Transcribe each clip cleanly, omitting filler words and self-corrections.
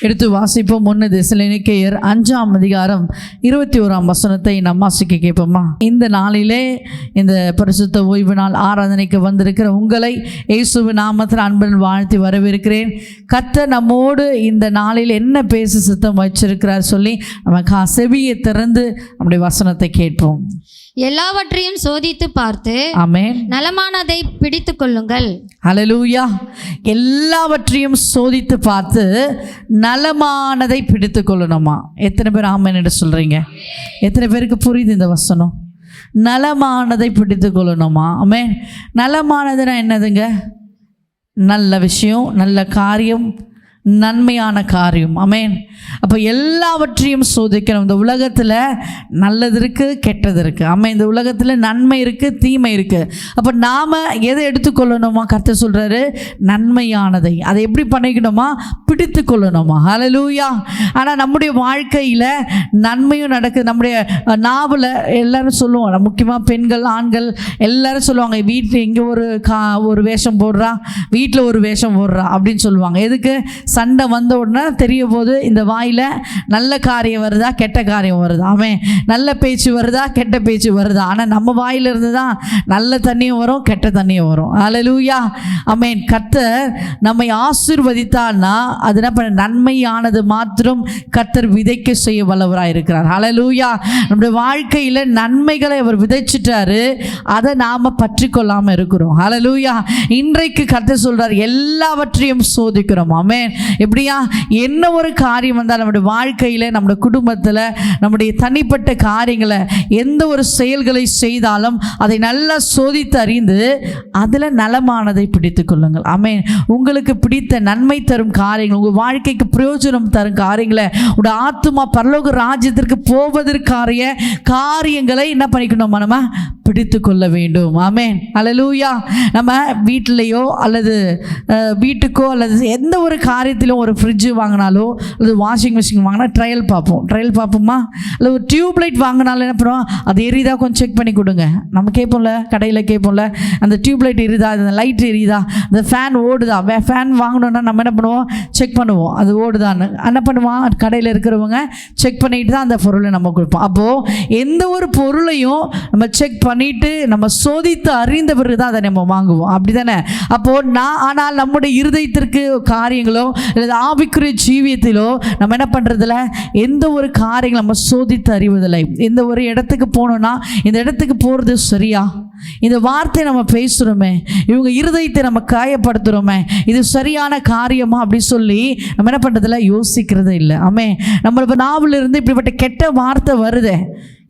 எடுத்து வாசிப்போம். 1 தெசலோனிக்கேயர் 5ஆம் அதிகாரம் 21ஆம் வசனத்தை நாம் வாசிக்க கேட்போமா? இந்த நாளிலே இந்த பரிசுத்த ஓய்வு நாள் ஆராதனைக்கு வந்திருக்கிற உங்களை இயேசுவின் நாமத்தில் அன்புடன் வாழ்த்தி வரவேற்கிறேன். கர்த்தர் நம்மோடு இந்த நாளில் என்ன பேச சித்தம் வச்சிருக்கிறார் சொல்லி நமக்கு செவியை திறந்து நம்முடைய வசனத்தை கேட்போம். எல்லாவற்றையும் சோதித்து பார்த்து ஆமென், நலமானதை பிடித்து கொள்ளுங்கள். ஹல்லேலூயா. எல்லாவற்றையும் சோதித்து பார்த்து நலமானதை பிடித்து கொள்ளணுமா? எத்தனை பேர் ஆமென் என்று சொல்றீங்க? எத்தனை பேருக்கு புரியுது இந்த வசனம்? நலமானதை பிடித்து கொள்ளணுமா? ஆமென். நலமானதுன்னா என்னதுங்க? நல்ல விஷயம், நல்ல காரியம், நன்மையான காரியம். ஆமென். அப்போ எல்லாவற்றையும் சோதிக்கணும். இந்த உலகத்தில் நல்லது இருக்குது, கெட்டது இருக்குது. ஆமாம், இந்த உலகத்தில் நன்மை இருக்குது, தீமை இருக்குது. அப்போ நாம் எதை எடுத்துக்கொள்ளணுமா? கர்த்தர் சொல்கிறாரு நன்மையானதை. அதை எப்படி பண்ணிக்கணுமா? பிடித்து கொள்ளணுமா? ஹல்லேலூயா. ஆனால் நம்முடைய வாழ்க்கையில் நன்மையும் நடக்குது. நம்முடைய நாவில் எல்லாரும் சொல்லுவாங்க, முக்கியமாக பெண்கள் ஆண்கள் எல்லாரும் சொல்லுவாங்க, வீட்டில் இங்கே ஒரு வேஷம் போடுறா, வீட்டில் ஒரு வேஷம் போடுறா அப்படின்னு சொல்லுவாங்க. எதுக்கு? சண்டை வந்த உடனே தெரிய போது இந்த வாயில் நல்ல காரியம் வருதா, கெட்ட காரியம் வருதா? ஆமென். நல்ல பேச்சு வருதா, கெட்ட பேச்சு வருதா? ஆனால் நம்ம வாயிலிருந்து தான் நல்ல தண்ணியும் வரும், கெட்ட தண்ணியும் வரும். ஹல்லேலூயா. ஆமென். கர்த்தர் நம்மை ஆசீர்வதித்தால்னா அது என்ன பண்ண? நன்மையானது மாத்திரம் கர்த்தர் விதைக்க செய்ய வல்லவராக இருக்கிறார். ஹல்லேலூயா. நம்முடைய வாழ்க்கையில் நன்மைகளை அவர் விதைச்சிட்டாரு, அதை நாம் பற்றி கொள்ளாமல் இருக்கிறோம். ஹல்லேலூயா. இன்றைக்கு கர்த்தர் சொல்றார் எல்லாவற்றையும் சோதிக்கிறோம். ஆமென். எப்படியா? என்ன ஒரு காரியம் வந்தால் நம்முடைய வாழ்க்கையில், நம்முடைய குடும்பத்தில், நம்முடைய தனிப்பட்ட காரியங்களை, எந்த ஒரு செயல்களை செய்தாலும் அதை நல்லா சோதித்து அறிந்து அதில் நலமானதை பிடித்து கொள்ளுங்கள். ஆமென். உங்களுக்கு பிடித்த நன்மை தரும் காரியங்கள், உங்கள் வாழ்க்கைக்கு பிரயோஜனம் தரும் காரியங்களை, உங்கள் ஆத்துமா பரலோக ராஜ்யத்திற்கு போவதற்கான காரியங்களை என்ன பண்ணிக்கணும்? நம்ம பிடித்து கொள்ள வேண்டும். ஆமென். ஹல்லேலூயா. நம்ம வீட்டிலையோ அல்லது வீட்டுக்கோ அல்லது எந்த ஒரு காரியத்திலும், ஒரு ஃப்ரிட்ஜு வாங்கினாலோ அல்லது வாஷிங் மிஷின் வாங்கினா ட்ரையல் பார்ப்போமா? அல்லது ஒரு டியூப் லைட் வாங்கினாலும் என்ன பண்ணுவோம்? அது எரியுதா கொஞ்சம் செக் பண்ணி கொடுங்க. நம்ம கேட்போம்ல, கடையில் கேட்போம்ல, அந்த டியூப் லைட் எரியுதா, அந்த லைட் எரியுதா, அந்த ஃபேன் ஓடுதா? ஃபேன் வாங்கணுன்னா நம்ம என்ன பண்ணுவோம்? செக் பண்ணுவோம், அது ஓடுதான்னு. என்ன பண்ணுவோம்? கடையில் இருக்கிறவங்க செக் பண்ணிட்டு தான் அந்த பொருளை நம்ம கொடுப்போம். அப்போது எந்த ஒரு பொருளையும் நம்ம செக் பண்ணிட்டு நம்ம சோதித்து அறிந்த பிறகு தான் அதை நம்ம வாங்குவோம். அப்படி தானே? அப்போது ஆனால் நம்முடைய இருதயத்திற்கு காரியங்களோ அல்லது ஆவிக்குரிய ஜீவியத்திலோ நம்ம என்ன பண்ணுறதில்ல? எந்த ஒரு காரியங்களும் நம்ம சோதித்து அறிவதில்லை. எந்த ஒரு இடத்துக்கு போனோம்னா இந்த இடத்துக்கு போகிறது சரியா, இந்த வார்த்தை நம்ம பேசுகிறோமே, இவங்க இருதயத்தை நம்ம காயப்படுத்துகிறோமே, இது சரியான காரியமா அப்படி சொல்லி நம்ம என்ன பண்ணுறதில்ல? யோசிக்கிறதே இல்லை. ஆமென். நம்ம நாவிலிருந்து இப்படிப்பட்ட கெட்ட வார்த்தை வருதே,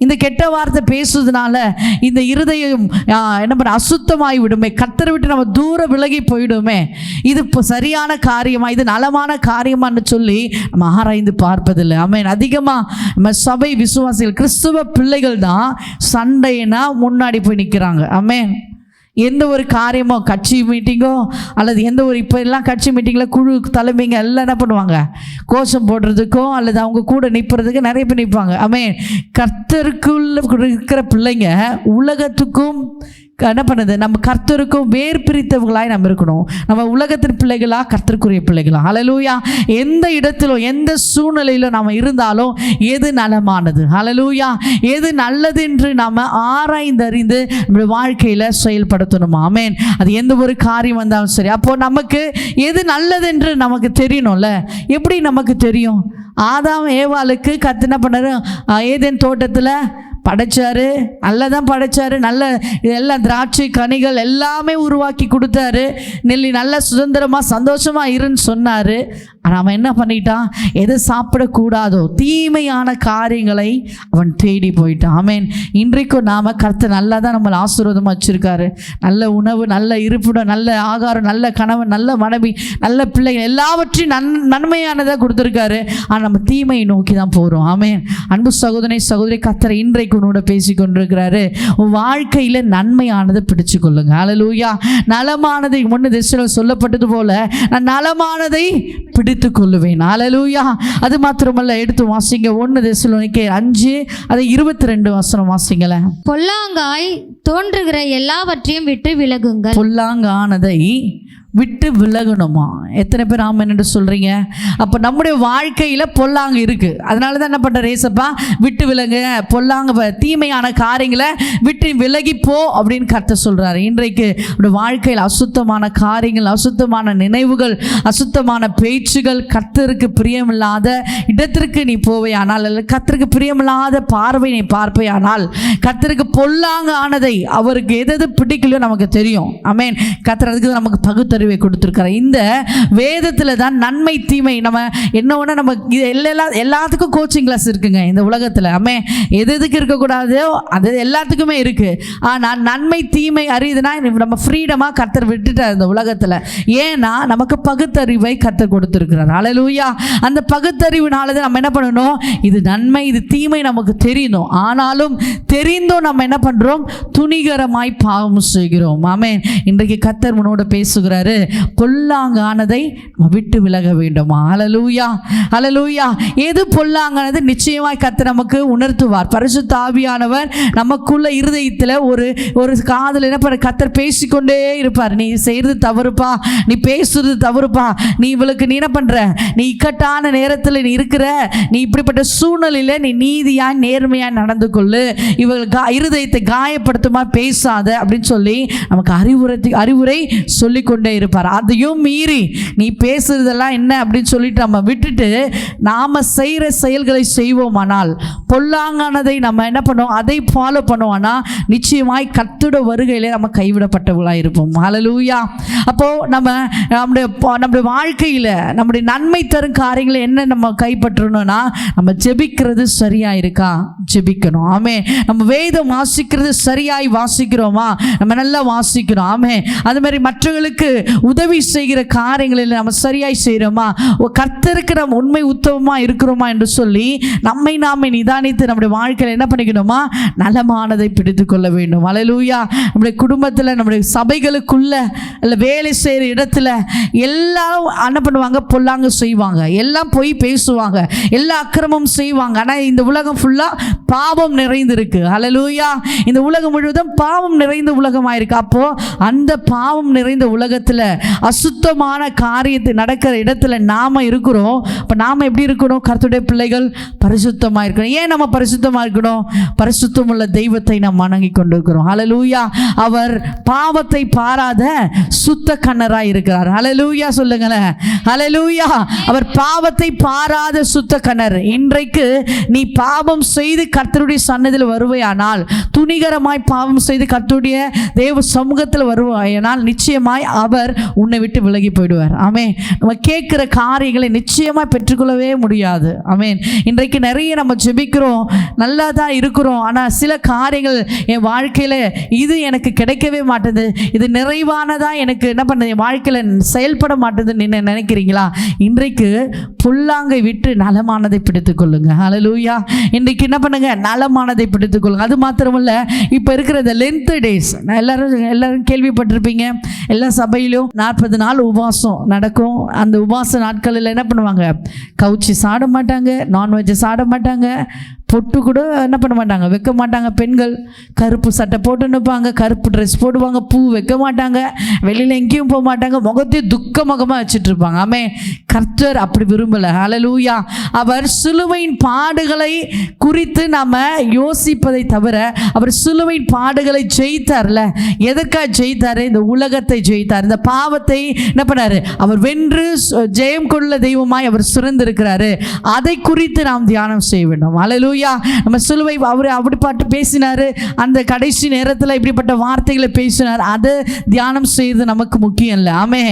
இந்த கெட்ட வார்த்தை பேசுறதுனால இந்த இருதயம் என்ன பண்ண? அசுத்தமாகி விடுமே, கர்த்தரை விட்டு நம்ம தூர விலகி போயிடுமே. இது இப்போ சரியான காரியமா, இது நலமான காரியமான்னு சொல்லி நம்ம ஆராய்ந்து பார்ப்பதில்லை. ஆமென். அதிகமாக நம்ம சபை விசுவாசிகள், கிறிஸ்துவ பிள்ளைகள் தான் சண்டைனா முன்னாடி போய் நிற்கிறாங்க. ஆமென். எந்த ஒரு காரியமோ, கட்சி மீட்டிங்கோ அல்லது எந்த ஒரு, இப்போ எல்லாம் கட்சி மீட்டிங்கில் குழு தலைமைங்க எல்லாம் என்ன பண்ணுவாங்க? கோஷம் போடுறதுக்கோ அல்லது அவங்க கூட நிற்பதுக்கு நிறைய பேர் நிற்பாங்க. ஆமென். கர்த்தருக்குள்ள இருக்கிற பிள்ளைங்க உலகத்துக்கும் என்ன பண்ணுது? நம்ம கர்த்தருக்கும் வேர் பிரித்தவர்களாய் நம்ம இருக்கணும். நம்ம உலகத்தின் பிள்ளைகளா, கர்த்தருக்குரிய பிள்ளைகளா? ஹல்லேலூயா. எந்த இடத்திலும் எந்த சூழ்நிலையிலும் நாம் இருந்தாலும் எது நலமானது, ஹல்லேலூயா, எது நல்லது என்று நாம் ஆராய்ந்தறிந்து நம்முடைய வாழ்க்கையில் செயல்படுத்தணுமா? ஆமென். அது எந்த ஒரு காரியம் வந்தாலும் சரி. அப்போது நமக்கு எது நல்லது என்று நமக்கு தெரியணும்ல. எப்படி நமக்கு தெரியும்? ஆதாம் ஏவாளுக்கு கர்த்தர் என்ன பண்ணாரு? ஏதேன் தோட்டத்தில் படைச்சாரு, நல்லதான் படைச்சாரு, நல்ல எல்லாம் திராட்சை கனிகள் எல்லாமே உருவாக்கி கொடுத்தாரு, நெல்லி நல்ல சுதந்திரமாக சந்தோஷமாக இருன்னு சொன்னார். ஆனால் அவன் என்ன பண்ணிட்டான்? எதை சாப்பிடக்கூடாதோ தீமையான காரியங்களை அவன் தேடி போயிட்டான். ஆமென். இன்றைக்கும் நாம் கர்த்தர் நல்லா தான் நம்மளை ஆசீர்வாதமாக வச்சுருக்காரு. நல்ல உணவு, நல்ல இருப்பிடம், நல்ல ஆகாரம், நல்ல கணவன், நல்ல மனைவி, நல்ல பிள்ளைகள், எல்லாவற்றையும் நன்மையானதாக கொடுத்துருக்காரு. ஆனால் நம்ம தீமையை நோக்கி தான் போகிறோம். ஆமென். அன்பு சகோதரி, கர்த்தர் இன்றைக்கு உன்னோட பேசி கொண்டிருக்கிறாரு. உன் வாழ்க்கையில் நன்மையானதை பிடிச்சு கொள்ளுங்க. ஹல்லேலூயா. நலமானதை 1 தெசலோனிக்கேயர் சொல்லப்பட்டது போல நான் நலமானதை பிடித்து கொள்ளுவேன். ஹல்லேலூயா. அது மாத்திரமல்ல, எடுத்து வாசிங்க 1 தெசலோனிக்கேயர் 5 அதை 22 வசனம் வாசிங்களேன். பொல்லாங்காய் தோன்றுகிற எல்லாவற்றையும் விட்டு விலகுங்கள். பொல்லாங்கானதை விட்டு விலகணுமா? எத்தனை பேர் ஆமென் என்று சொல்கிறீங்க? அப்போ நம்முடைய வாழ்க்கையில் பொல்லாங்கு இருக்குது. அதனால தான் என்ன பண்ணுற ஏசப்பா, விட்டு விலகு, பொல்லாங்க தீமையான காரியங்களை விட்டு விலகிப்போ அப்படின்னு கர்த்தர் சொல்கிறாரு. இன்றைக்கு நம்முடைய வாழ்க்கையில் அசுத்தமான காரியங்கள், அசுத்தமான நினைவுகள், அசுத்தமான பேச்சுகள், கர்த்தருக்கு பிரியமில்லாத இடத்திற்கு நீ போவையானால், அல்லது கர்த்தருக்கு பிரியமில்லாத பார்வை நீ பார்ப்பையானால், கர்த்தருக்கு பொல்லாங்க ஆனதை, அவருக்கு எது பிடிக்கலையோ நமக்கு தெரியும். ஆமென். கர்த்தர் அதுக்கு நமக்கு பகுத்தறிவை கொடுத்திருக்கிறார். இந்த வேதத்தில் தான் நன்மை தீமை, நம்ம என்ன ஒன்று, நம்ம எல்லாத்துக்கும் கோச்சிங் கிளாஸ் இருக்குங்க இந்த உலகத்தில். ஆமென். எதுக்கு இருக்கக்கூடாதோ அது எல்லாத்துக்குமே இருக்கு. ஆனால் நன்மை தீமை அறியுதுன்னா நம்ம ஃப்ரீடமாக கர்த்தர் விட்டுட்டார் இந்த உலகத்தில். ஏன்னா நமக்கு பகுத்தறிவை கர்த்தர் கொடுத்திருக்கிறார். அல்லேலூயா. அந்த பகுத்தறிவுனால தான் நம்ம என்ன பண்ணணும், இது நன்மை இது தீமை நமக்கு தெரியணும். ஆனாலும் தெரிந்தும் நம்ம என்ன பண்ணுறோம், துணிகரமாய் பாவம் செய்கிறோம். ஆமென். இன்றைக்கு கர்த்தர் முன்னோட பேசுகிறாரு, பொல்லாங்கானதை நம்ம விட்டு விலக வேண்டுமா? அல்லேலூயா, அல்லேலூயா. எது பொல்லாங்கானது நிச்சயமாய் கர்த்தர் நமக்கு உணர்த்துவார். பரிசுத்த ஆவியானவர் நமக்குள்ள இருதயத்தில் ஒரு காதில் என்ன பண்ண கர்த்தர் பேசிக்கொண்டே இருப்பார். நீ செய்கிறது தவறுப்பா, நீ பேசுறது தவறுப்பா, நீ இவளுக்கு நீ என்ன பண்ற, நீ இக்கட்டான நேரத்தில் நீ இருக்கிற, நீ இப்படிப்பட்ட சூழ்நிலையில் நீ நீதியாய் நேர்மையாய் நடந்து கொள்ளு, இவளுக்கு இருதயத்தை காயப்படுத்துமா பேசாத அப்படின்னு சொல்லி நமக்கு அறிவுரை சொல்லிக்கொண்டே இருப்பார். அதையும் மீறி நீ பேசுறதெல்லாம் என்ன அப்படின்னு சொல்லிட்டு நம்ம விட்டுட்டு நாம் செய்கிற செயல்களை செய்வோமானால், பொல்லாங்கானதை நம்ம என்ன பண்ணுவோம், அதை ஃபாலோ பண்ணுவோம்னா நிச்சயமாய் கர்த்தருடைய வருகையிலே நம்ம கைவிடப்பட்டவர்களாக இருப்போம். ஹல்லேலூயா. அப்போது நம்முடைய வாழ்க்கையில் நம்முடைய நன்மை தரும் காரியங்களை என்ன நம்ம கைப்பற்றணும்னா, நம்ம ஜெபிக்கிறது சரியாக இருக்கா, ஜெபிக்கணும். ஆமே. நம்ம வேதம் வாசிக்கிறது சரியாய் வாசிக்கிறோமா, நம்ம நல்லா வாசிக்கிறோம். ஆமே. அது மாதிரி மற்றவர்களுக்கு உதவி செய்கிற காரியங்களில் நம்ம சரியாய் செய்கிறோமா, கர்த்தருக்கு நம்ம உண்மை உத்தமமாக இருக்கிறோமா என்று சொல்லி நம்மை நாமே நிதானித்து நம்முடைய வாழ்க்கையில் என்ன பண்ணிக்கணுமா, நலமானதை பிடித்து கொள்ள வேண்டும். அல்லேலூயா. நம்முடைய குடும்பத்தில், நம்முடைய சபைகளுக்குள்ள, இல்லை வேலை செய்கிற இடத்துல எல்லாரும் என்ன பண்ணுவாங்க, பொல்லாங்க செய்வாங்க, எல்லாம் போய் பேசுவாங்க, எல்லா அக்கிரமம் செய்வாங்க. ஆனால் இந்த உலகம் ஃபுல்லாக பாவம் நிறைந்திருக்கு. அல்லேலூயா. இந்த உலகம் முழுவதும் பாவம் நிறைந்த உலகமாக இருக்கு. அப்போது அந்த பாவம் நிறைந்த உலகத்தில் அசுத்தமான காரியத்தை நடக்கிற இடத்துல நாம் இருக்கிறோம். இப்போ நாம் எப்படி இருக்கணும், கர்த்தருடைய பிள்ளைகள் பரிசுத்தமாக இருக்கணும். ஏன் நம்ம பரிசுத்தமாக இருக்கணும், பரிசுத்தம் உள்ள தெய்வத்தை நாம் வணங்கி கொண்டு இருக்கிறோம். ஹல்லேலூயா. அவர் பாவத்தை பாராத சுத்த கண்ணராய் இருக்கிறார். ஹல்லேலூயா சொல்லுங்களேன். ஹல்லேலூயா. அவர் பாவத்தை பாராத சுத்த கண்ணர். இன்றைக்கு நீ பாவம் செய்து கர்த்தருடைய சன்னதியில் வருவையானால், துணிகரமாய் பாவம் செய்து கர்த்தருடைய தேவ சமூகத்தில் வருவாயானால் நிச்சயமாய் அவர் உன்னை விட்டு விலகி போயிடுவார். ஆமென். நம்ம கேட்குற காரியங்களை நிச்சயமாக பெற்றுக்கொள்ளவே முடியாது. ஆமென். இன்றைக்கு நிறைய நம்ம ஜெபிக்கிறோம், நல்லா தான் இருக்கிறோம், ஆனால் சில காரியங்கள் என் வாழ்க்கையில் இது எனக்கு கிடைக்கவே மாட்டேது, இது நிறைவானதாக எனக்கு என்ன பண்ணுது, என் வாழ்க்கையில் செயல்பட மாட்டேதுன்னு நீங்கள் நினைக்கிறீங்களா? இன்றைக்கு பொல்லாங்கை விட்டு நலமானதை பிடித்துக்கொள்ளுங்க. ஹல்லேலூயா. இன்றைக்கு என்ன பண்ணுங்க, நலமானதை பிடித்துக்கொள்ளுங்க. அது மாத்திரமல்ல, இப்போ இருக்கிற இந்த லென்த் டேஸ் எல்லாரும் கேள்விப்பட்டிருப்பீங்க. எல்லா சபையிலும் 40 நாள் உபவாசம் நடக்கும். அந்த உபவாச நாட்களில் என்ன பண்ணுவாங்க, கவுச்சி சாட மாட்டாங்க, நான்வெஜ்ஜை சாட மாட்டாங்க, பொட்டு கூட என்ன பண்ண மாட்டாங்க, வைக்க மாட்டாங்க. பெண்கள் கருப்பு சட்டை போட்டு நிற்பாங்க, கருப்பு ட்ரெஸ் போடுவாங்க, பூ வைக்க மாட்டாங்க, வெளியில் எங்கேயும் போக மாட்டாங்க, முகத்தையும் துக்க முகமாக வச்சுட்டு இருப்பாங்க. ஆமே. கர்த்தர் அப்படி விரும்பலை. ஹல்லேலூயா. அவர் சிலுவையின் பாடுகளை குறித்து நாம் யோசிப்பதை தவிர, அவர் சிலுவையின் பாடுகளை ஜெயித்தார்ல. எதற்காக ஜெயித்தார்? இந்த உலகத்தை ஜெயித்தார். இந்த பாவத்தை என்ன பண்ணார், அவர் வென்று ஜெயம் கொள்ள தெய்வமாய் அவர் சுரந்திருக்கிறாரு. அதை குறித்து நாம் தியானம் செய்ய வேண்டும். ஹல்லேலூயா. நம்ம சிலுவை அவர் அப்படி பாட்டு பேசினார், அந்த கடைசி நேரத்தில் இப்படிப்பட்ட வார்த்தைகளை பேசினார். அதை தியானம் செய்வது நமக்கு முக்கியம் இல்லை. ஆமே.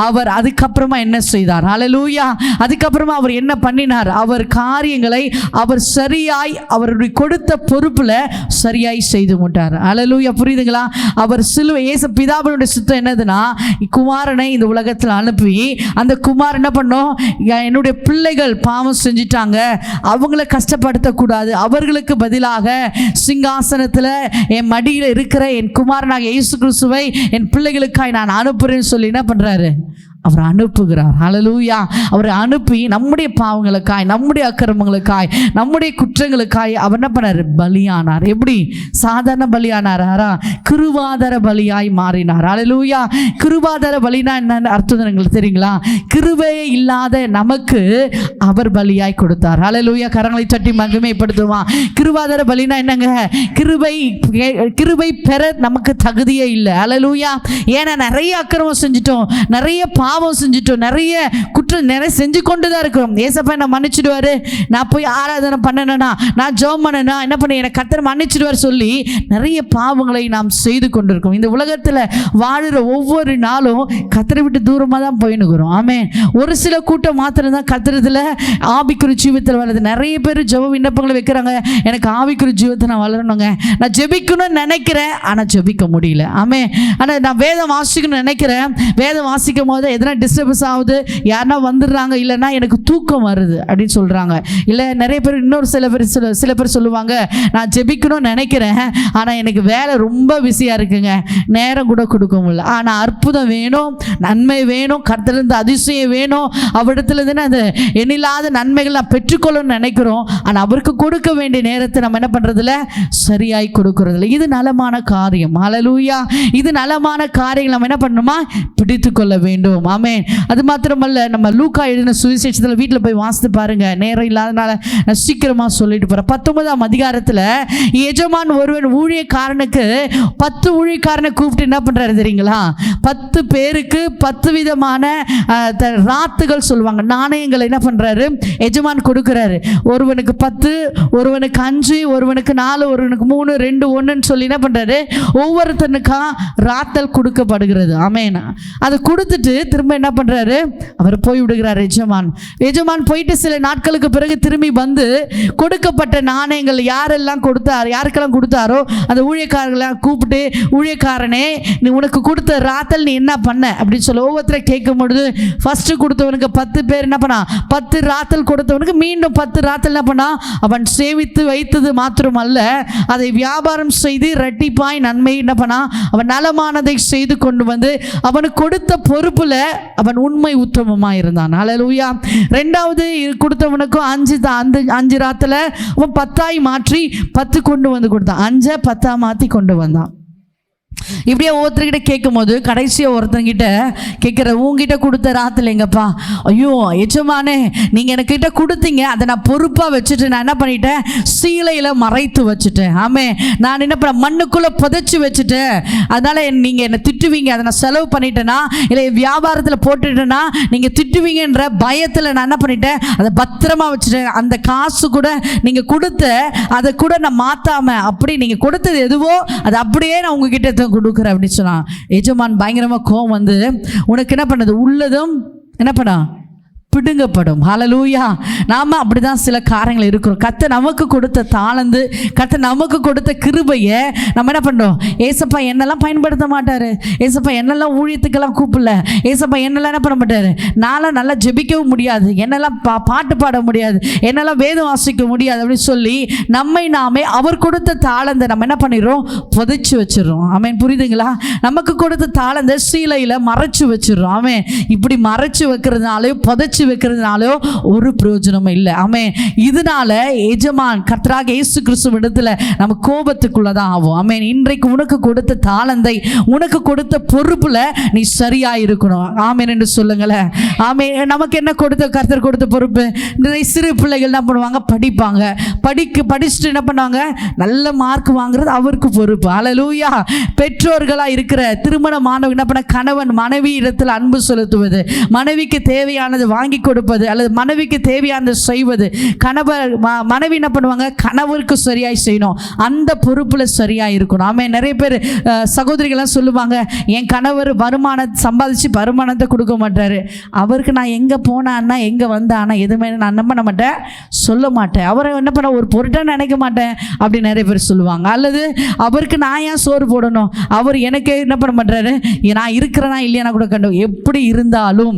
அவர் அதுக்கப்புறமா என்ன செய்தார்? ஹல்லேலூயா. அதுக்கப்புறமா அவர் என்ன பண்ணினார்? அவர் காரியங்களை அவர் சரியாய் அவருடைய கொடுத்த பொறுப்பில் சரியாய் செய்து விட்டார். ஹல்லேலூயா. புரியுதுங்களா? அவர் சிலுவை இயேசு பிதாவினுடைய சித்தம் என்னதுன்னா, குமாரனை இந்த உலகத்தில் அனுப்பி, அந்த குமார் என்ன பண்ணோம், என்னுடைய பிள்ளைகள் பாவம் செஞ்சிட்டாங்க, அவங்கள கஷ்டப்படுத்தக்கூடாது, அவர்களுக்கு பதிலாக சிங்காசனத்தில் என் மடியில் இருக்கிற என் குமாரனாக இயேசு கிறிஸ்துவை என் பிள்ளைகளுக்காய் நான் அனுப்புறேன்னு சொல்லி என்ன பண்ணுறாரு, அவர் அனுப்புகிறார். ஹல்லேலூயா. அவரை அனுப்பி நம்முடைய பாவங்களுக்காய், நம்முடைய அக்கிரமங்களுக்காய், நம்முடைய குற்றங்களுக்காய் அவர் என்ன பண்ணார்? பலியானார். எப்படி? சாதாரண பலியானாரா? கிருபாதார பலியாய் மாறினார். ஹல்லேலூயா. கிருபாதார பலினா என்னன்னு அர்த்தம் உங்களுக்கு தெரியுங்களா? கிருபையே இல்லாத நமக்கு அவர் பலியாய் கொடுத்தார். ஹல்லேலூயா. கரங்களை தட்டி மகிமைப்படுத்துவான். கிருபாதார பலினா என்னங்க? கிருபை பெற நமக்கு தகுதியே இல்லை. ஹல்லேலூயா. ஏன்னா நிறைய அக்கிரமம் செஞ்சிட்டோம், நிறைய பாவம் செஞ்சுட்டோம், நிறைய குற்றம் நிறைய செஞ்சு கொண்டு தான் இருக்கிறோம். ஏசப்பா என்ன மன்னிச்சிடுவாரு, நான் போய் ஆராதனை பண்ணனா, நான் ஜெபம் பண்ணனா, என்ன பண்ண எனக்கு கர்த்தர் மன்னிச்சிடுவார் சொல்லி நிறைய பாவங்களை நாம் செய்து கொண்டிருக்கோம். இந்த உலகத்தில் வாழுற ஒவ்வொரு நாளும் கர்த்தரை விட்டு தூரமாக தான் போயினுக்கிறோம். ஆமென். ஒரு சில கூட்டம் மாத்திரம் தான் கர்த்தரத்தில் ஆவிக்குரிய ஜீவத்தில் வளருது. நிறைய பேர் ஜெப விண்ணப்பங்களை வைக்கிறாங்க, எனக்கு ஆவிக்குரிய ஜீவத்தை நான் வளரணுங்க, நான் ஜெபிக்கணும்னு நினைக்கிறேன், ஆனால் ஜெபிக்க முடியல. ஆமென். ஆனால் நான் வேதம் வாசிக்கணும்னு நினைக்கிறேன், வேதம் வாசிக்கும் போது எதனா டிஸ்டர்பன்ஸ் ஆகுது, யாருன்னா வந்துடுறாங்க, இல்லைன்னா எனக்கு தூக்கம் வருது அப்படின்னு சொல்கிறாங்க. இல்லை நிறைய பேர் இன்னொரு சில பேர் சொல்லுவாங்க, நான் ஜெபிக்கணும்னு நினைக்கிறேன், ஆனால் எனக்கு வேலை ரொம்ப பிஸியாக இருக்குங்க, நேரம் கூட கொடுக்க முடியல. ஆனால் அற்புதம் வேணும், நன்மை வேணும், கர்த்தரிலிருந்து அதிசயம் வேணும், அவரிடத்துலேருந்து அந்த எண்ணில்லாத நன்மைகள் நான் பெற்றுக்கொள்ளணும்னு நினைக்கிறோம். ஆனால் அவருக்கு கொடுக்க வேண்டிய நேரத்தை நம்ம என்ன பண்ணுறதில்ல? சரியாய் கொடுக்கறதில்ல. இது நலமான காரியம். ஹல்லேலூயா. இது நலமான காரியங்கள் நம்ம என்ன பண்ணணுமா? பிடித்து கொள்ள வேண்டும். ஆமென். அது மாத்திரமல்ல, நம்ம லூக்கா எழுதின சுவிசேஷத்தில் வீட்டில் போய் வாசித்து பாருங்க, நேரம் இல்லாதனால நான் சீக்கிரமாக சொல்லிட்டு போகிறேன். 19ஆம் அதிகாரத்தில் எஜமான் ஒருவன் ஊழியக்காரனுக்கு 10 ஊழியக்காரனை கூப்பிட்டு என்ன பண்ணுறாரு தெரியுங்களா? 10 பேருக்கு 10 விதமான ராத்துகள் சொல்லுவாங்க, நாணயங்களை என்ன பண்ணுறாரு? எஜமான் கொடுக்குறாரு. ஒருவனுக்கு 10, ஒருவனுக்கு 5, ஒருவனுக்கு 4, ஒருவனுக்கு 3, 2, 1ன்னு சொல்லி என்ன பண்ணுறாரு? ஒவ்வொருத்தனுக்கா ராத்தல் கொடுக்கப்படுகிறது. ஆமென். அதை கொடுத்துட்டு திரும்ப என்ன பண்ணுறாரு? அவர் போய் விடுகிறார் எஜமான் போயிட்டு சில நாட்களுக்கு பிறகு திரும்பி வந்து கொடுக்கப்பட்ட நாணயங்கள் யாருக்கெல்லாம் கொடுத்தாரோ அந்த ஊழியக்காரர்களெல்லாம் கூப்பிட்டு, ஊழியக்காரனே, நீ உனக்கு கொடுத்த ராத்தல் நீ என்ன பண்ண அப்படின்னு சொல்லி ஒவ்வொருத்தரை கேட்கும் பொழுது, ஃபர்ஸ்ட் கொடுத்தவனுக்கு 10 பேர் என்ன பண்ணா? 10 ராத்தல் கொடுத்தவனுக்கு மீண்டும் 10 ராத்தல் என்ன பண்ணா? அவன் சேவித்து வைத்தது மாத்திரமல்ல, அதை வியாபாரம் செய்து இரட்டிப்பாய் நன்மை என்ன பண்ணா? அவன் நலமானதை செய்து கொண்டு வந்து அவனுக்கு கொடுத்த பொறுப்புல அவன் உண்மை உத்தமமாக இருந்தான். ஹல்லேலூயா. 2வது கொடுத்தவனுக்கும் 5 ராத்துல அவன் 10ஆய் மாற்றி 10 கொண்டு வந்து கொடுத்தான். 5 10ஆ மாற்றி கொண்டு வந்தான். இப்படியே ஒவ்வொருத்தர்கிட்ட கேட்கும் போது கடைசியாக ஒருத்தங்கிட்ட கேட்குற, உங்ககிட்ட கொடுத்த ராத்தில் எங்கப்பா? ஐயோ எஜமானே, நீங்கள் எனக்கிட்ட கொடுத்தீங்க, அதை நான் பொறுப்பாக வச்சுட்டு நான் என்ன பண்ணிட்டேன்? சீலையில் மறைத்து வச்சுட்டேன். ஆமே, நான் என்ன பண்ண? மண்ணுக்குள்ளே புதைச்சி வச்சுட்டேன். அதனால் நீங்கள் என்னை திட்டுவீங்க, அதை நான் செலவு பண்ணிட்டேன்னா, இல்லை வியாபாரத்தில் போட்டுட்டேன்னா நீங்கள் திட்டுவீங்கன்ற பயத்தில் நான் என்ன பண்ணிட்டேன்? அதை பத்திரமா வச்சுட்டேன். அந்த காசு கூட நீங்கள் கொடுத்த அதை கூட நான் மாற்றாமல், அப்படி நீங்கள் கொடுத்தது எதுவோ அது அப்படியே நான் உங்ககிட்ட கொடுக்குறேன் அப்படின்னு சொன்னான். எஜமான் பயங்கரமாக கோவம் வந்து, உனக்கு என்ன பண்ணது? உள்ளதும் என்ன பண்ணா? பிடுங்கப்படும். ஹல்லேலூயா. நாம அப்படிதான் சில காரியங்கள் இருக்கிறோம். கர்த்தர் நமக்கு கொடுத்த தாளந்து, கர்த்தர் நமக்கு கொடுத்த கிருபையை நம்ம என்ன பண்ணுறோம்? ஏசப்பா என்னெல்லாம் பயன்படுத்த மாட்டார், ஏசப்பா என்னெல்லாம் ஊழியத்துக்கெல்லாம் கூப்பிடல, ஏசப்பா என்னெல்லாம் என்ன பண்ண மாட்டார், நான்லாம் நல்லா ஜெபிக்கவும் முடியாது, என்னெல்லாம் பாட்டு பாட முடியாது, என்னெல்லாம் வேதம் வாசிக்க முடியாது அப்படின்னு சொல்லி நம்மை நாமே அவர் கொடுத்த தாளந்தை நம்ம என்ன பண்ணிடுறோம்? புதைச்சி வச்சிடறோம். ஆமென். புரியுதுங்களா? நமக்கு கொடுத்த தாளந்தை சீலையில் மறைச்சு வச்சிடறோம். ஆமென். இப்படி மறைச்சு வைக்கிறதுனாலே, புதைச்சி வைக்கிறதுனால ஒரு பிரயோஜனமும் இல்லை. ஆமென். இதனால எஜமான் கர்த்தராக இயேசு கிறிஸ்துவின் இடத்துல நம்ம கோபத்துக்குள்ளதான் ஆகும். ஆமென். இன்றைக்கு உனக்கு கொடுத்த தாளந்தை, உனக்கு கொடுத்த பொறுப்புல நீ சரியா இருக்கணும். ஆமென் என்று சொல்லுங்களேன். ஆமென். நமக்கு என்ன கொடுத்த? கர்த்தர் கொடுத்த பொறுப்பு. நிறைய சிறு பிள்ளைகள் என்ன பண்ணுவாங்க? படிச்சுட்டு என்ன பண்ணுவாங்க? நல்ல மார்க் வாங்குறது அவருக்கு பொறுப்பு. ஹல்லேலூயா. பெற்றோர்களா இருக்கிற திருமணமானவங்க என்ன பண்ண? கணவன் மனைவி இடத்துல அன்பு செலுத்துவது, மனைவிக்கு தேவையானது வாங்கி கொடுப்பது, அல்லது மனைவிக்கு தேவையானது செய்வது. மனைவி என்ன பண்ணுவாங்க? கணவருக்கு சரியாய் செய்யணும், அந்த பொறுப்புல சரியா இருக்கணும். ஆமே. நிறைய பேர் சகோதரிகள்லாம் சொல்லுவாங்க, என் கணவர் சம்பாதிச்சு வருமானத்தை கொடுக்க மாட்டாரு, அவருக்கு நான் எங்க போனான்னா எங்க வந்தானா எதுவுமே நான் என்ன பண்ண மாட்டேன், சொல்ல மாட்டேன், அவரை என்ன பண்ண ஒரு பொருட்டா நினைக்க மாட்டேன் அப்படி நிறைய பேர் சொல்லுவாங்க. அல்லது அவருக்கு நான் ஏன் சோறு போடணும், அவர் எனக்கு என்ன பண்ண மாட்டாரு, நான் இருக்கிறேனா இல்லையா கூட கண்டு. எப்படி இருந்தாலும்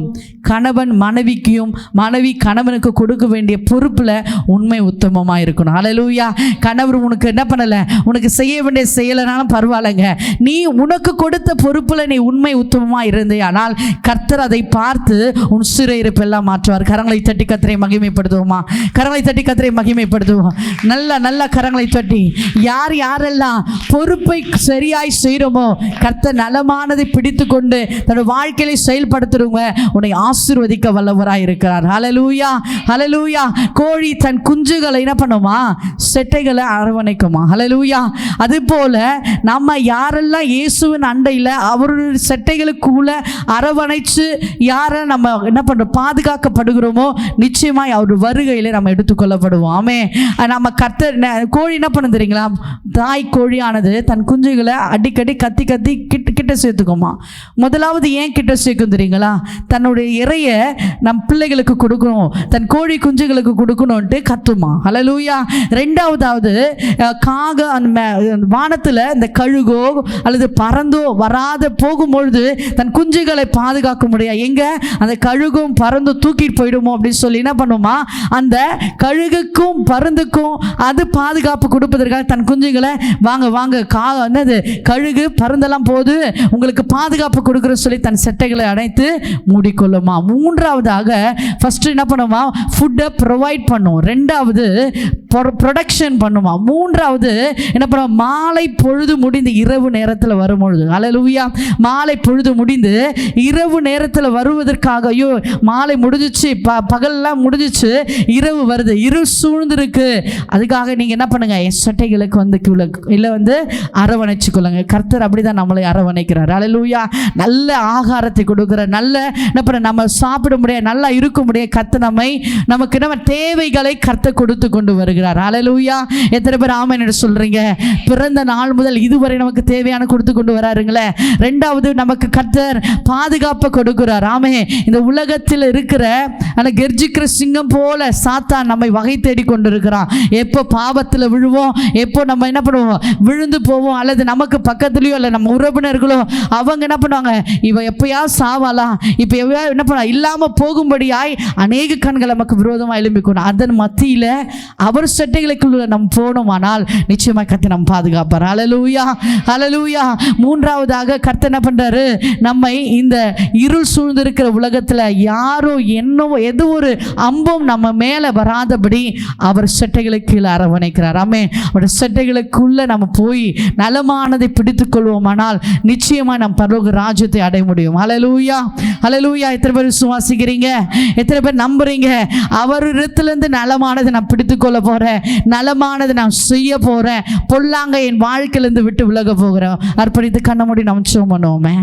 கணவன் மனைவிக்கு மனைவிக்கும் மனைவி கணவனுக்கு கொடுக்க வேண்டிய பொறுப்பில் உண்மை உத்தமமாக இருக்கணும். ஹல்லேலூயா. கணவர் உனக்கு என்ன பண்ணலை, உனக்கு செய்ய வேண்டிய செய்யலைனாலும் பரவாயில்லைங்க, நீ உனக்கு கொடுத்த பொறுப்பில் நீ உண்மை உத்தமமாக இருந்தே ஆனால் கர்த்தர் அதை பார்த்து உன் சிறையிருப்பெல்லாம் மாற்றுவார். கரங்களை தட்டி கர்த்தரை மகிமைப்படுத்துவோமா? கரங்களை தட்டி கர்த்தரை மகிமைப்படுத்துவோம். நல்ல கரங்களை தட்டி யாரெல்லாம் பொறுப்பை சரியாய் செய்கிறோமோ கர்த்தர் நலமானதை பிடித்து கொண்டு தன்னுடைய வாழ்க்கையில செயல்படுத்துறவங்க உன்னை ஆசீர்வதிக்க வல்லவராய் இருக்கிறார். ஹல்லேலூயா, ஹல்லேலூயா. கோழி தன் குஞ்சுகளை என்ன பண்ணுமா? செட்டைகளை அரவணைக்குமா? ஹல்லேலூயா. அதுபோல நம்ம யாரெல்லாம் இயேசுவின் அண்டையில் அவருடைய செட்டைகளுக்குள்ள அரவணைச்சு யாரை நம்ம என்ன பண்ணுறோம், பாதுகாக்கப்படுகிறோமோ நிச்சயமாய் அவர் வருகையில் நம்ம எடுத்துக்கொள்ளப்படுவோம். ஆமே. நம்ம கர்த்தர் கோழி என்ன பண்ண தெரியுங்களா? தாய் கோழியானது தன் குஞ்சுகளை அடிக்கடி கத்தி கிட்ட சேர்த்துக்குமா. முதலாவது ஏன் கிட்ட சேர்க்கும் தெரியுங்களா? தன்னுடைய இறைய நம் பிள்ளைகளுக்கு கொடுக்கணும், தன் கோழி குஞ்சுகளுக்கு கொடுக்கணும்ட்டு கத்துமா. ஹல்லேலூயா. ரெண்டாவதாவது காக வானத்தில் இந்த கழுகோ அல்லது பறந்தோ வராத போகும்பொழுது தன் குஞ்சுகளை பாதுகாக்க முடியாது. எங்க அந்த கழுகும் பறந்தும் தூக்கிட்டு போயிடுமோ அப்படின்னு சொல்லி என்ன பண்ணுமா, அந்த கழுகுக்கும் பருந்துக்கும் அது பாதுகாப்பு கொடுப்பதற்காக தன் குஞ்சுகளை வாங்க என்னது கழுகு பருந்தெல்லாம் போது உங்களுக்கு பாதுகாப்பு கொடுக்குற சொல்லி தன் செட்டைகளை அடைத்து மூடிக்கொள்ளுமா. மூன்றாவதாக ஃபர்ஸ்ட் என்ன பண்ணுமா, ஃபுட்டை ப்ரொவைட் பண்ணும். ரெண்டாவது ப்ரொடக்ஷன் பண்ணுமா. மூன்றாவது என்ன பண்ணுவோம், மாலை பொழுது முடிந்து இரவு நேரத்தில் வரும்பொழுது, ஹல்லேலூயா, மாலை பொழுது முடிந்து இரவு நேரத்தில் வருவதற்காக, ஐயோ மாலை முடிஞ்சிச்சு, பகல்லாம் முடிஞ்சிச்சு, இரவு வருது, இருள் சூழ்ந்திருக்கு, அதுக்காக நீங்கள் என்ன பண்ணுங்க, என் சட்டைகளுக்கு வந்து இல்லை அரவணைச்சு கொள்ளுங்க. கர்த்தர் அப்படிதான் நம்மளை அரவணைக்கிறார். ஹல்லேலூயா. நல்ல ஆகாரத்தை கொடுக்குற, நல்ல என்ன பண்ண நம்ம சாப்பிட முடியாது, நல்லா இருக்க முடியாது, கர்த்தர் நமக்கு நம்ம தேவைகளை கர்த்தர் கொடுத்து கொண்டு வருகிறார். ஹல்லேலூயா. எத்தனை பேர் ஆமென் என்று சொல்றீங்க? பிறந்த நாள் முதல் இதுவரை நமக்கு தேவையான கொடுத்து கொண்டு வராருங்களே. ரெண்டாவது நமக்கு கர்த்தர் பாதுகாப்பை கொடுக்கிறார். ஆமே. இந்த உலகத்தில் இருக்கிற அந்த கெர்ஜிக்கிற சிங்கம் போல சாத்தான் நம்மை வகை தேடி கொண்டு இருக்கிறான். எப்போ பாவத்தில் விழுவோம், எப்போ நம்ம என்ன பண்ணுவோம், விழுந்து போவோம், அல்லது நமக்கு பக்கத்துலயோ இல்லை நம்ம உறவினர்களோ அவங்க என்ன பண்ணுவாங்க, இவ எப்பயா சாவாலாம், இப்போ எவ்வளோ என்ன பண்ண இல்லாமல் போகும்படியாய் அநேக கண்கள் நமக்கு விரோதமாக எழும்பிக்கணும். அதன் மத்தியில் அவர் சட்டைகளுக்குள்ள நம்ம போனோமானால் நிச்சயமாக கர்த்தர் நம்ம பாதுகாப்பார். ஹல்லேலூயா, ஹல்லேலூயா. மூன்றாவதாக கர்த்தர் என்ன பண்றாரு, நம்மை இந்த இருள் சூழ்ந்திருக்கிற உலகத்தில் யாரோ என்னவோ எது ஒரு அம்பும் நம்ம மேலே வராதபடி அவர் சட்டைகளுக்கு கீழே அரவணைக்கிறார். ஆமே. அவர் சட்டைகளுக்குள்ள நம்ம போய் நலமானதை பிடித்துக் கொள்வோமானால் நிச்சயமாக நம் பரலோக ராஜ்யத்தை அடைய முடியும். ஹல்லேலூயா, ஹல்லேலூயா. எத்தனை பேர் விசுவாசிக்கிறீங்க? எத்தனை பேர் நம்புறீங்க? அவரிடத்திலிருந்து நலமானதை நான் பிடித்துக் கொள்ள போறேன், நலமானதை நான் செய்ய போறேன், பொல்லாங்க என் வாழ்க்கையிலிருந்து விட்டு விலக போகிறேன். அர்ப்பணித்து கண்ண மூடி நம்ம ஜெபம் பண்ணுவோமே.